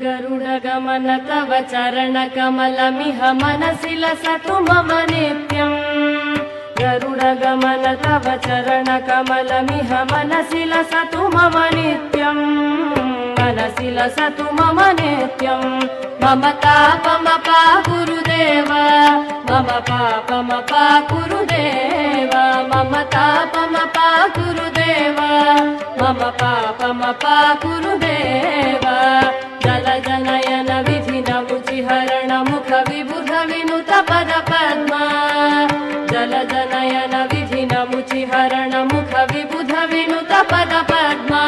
गरुडगमन तव चरणकमलमिह मनसि लसतु मम नित्यम् गरुडगमन तव चरणकमलमिह मनसि लसतु मम नित्यम् मनसि लसतु मम नित्यम् मम तापमपा गुरुदेव मम पापमपा गुरुदेव मम तापमपा गुरुदेव मम पापमपा गुरुदेव जलजनयन विधिनमुचिहरण मुख विबुध विनुत पद पद्मा जलजनयन विधिनमुचिहरण मुख विबुध विनुत पद पद्मा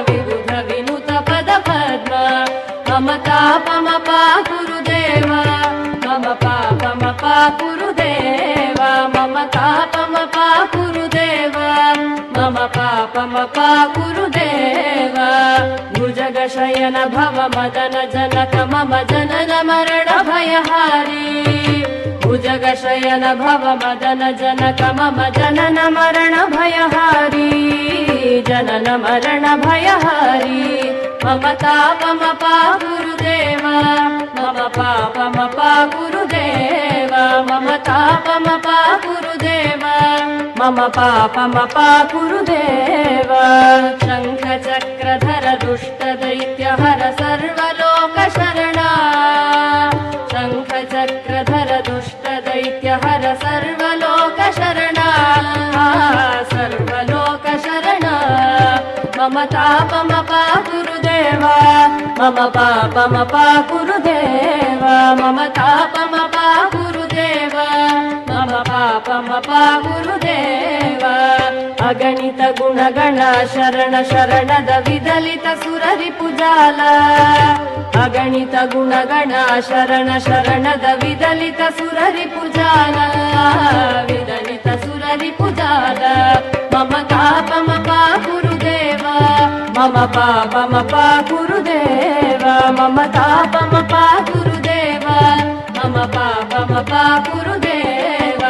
विबुध विनुत पद पद्मा मम तापमपा गुरुदेव मम पापमपा गुरुदेव मम तापमपा गुरुदेव मम पापमपा गुरुदेव भुजगशयन भव मदन जनक मम जनन मरण भयहारी भुजगशयन भव मदन जनक मम जनन मरण भयहारी जनन मरण भयहारी मम तापमपा गुरुदेव मम पापमपा गुरुदेव मम तापमपा गुरुदेव मम पापमपा गुरुदेव शङ्ख चक्रधर दुष्ट दैत्यहर सर्वलोकशरणा शङ्ख चक्रधर दुष्ट दैत्यहर सर्वलोकशरणा सर्वलोकशरणा मम तापमपा गुरुदेव मम पापमपा गुरुदेव मम तापमपा गुरुदेव मम पापमपा गुरुदेव अगणित गुणगण शरण शरणद विदलित सुररिपुजाल अगणित गुणगण शरण शरणद विदलित सुररिपुजाल विदलित सुररिपुजाल मम तापमपा गुरुदेव मम पापमपा गुरुदेव मम तापमपा गुरुदेव मम पापमपा गुरुदेव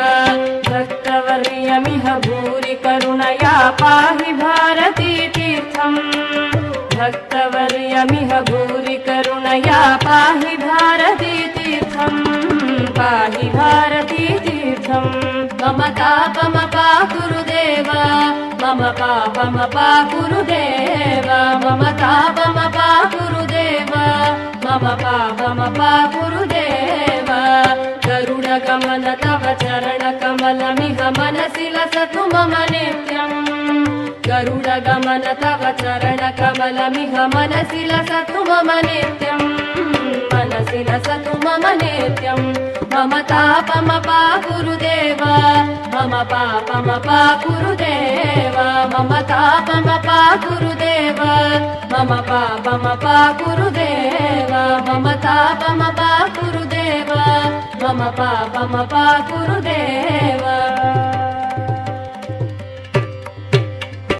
भक्तवर्यमिह भूरि करुणया पाहि भारती तीर्थम् भक्तवर्यमिह भूरि करुणया पाहि भारती तीर्थम् पाहि भारती तीर्थम् मम तापमपा गुरुदेव मम पापमपा गुरुदेव मम तापमपा गुरुदेव मम पापमपा गुरुदेव गरुडगमन तव चरणकमलमिह मनसि लसतु मम नित्यम् गरुडगमन तव चरणकमलमिह मनसि लसतु मम नित्यम् मनसि लसतु मम नित्यम् मम तापमपा गुरुदेव मम पापमपा गुरुदेव मम तापमपा गुरुदेव मम पापमपा गुरुदेव मम तापमपा गुरुदेव मम पापमपा गुरुदेव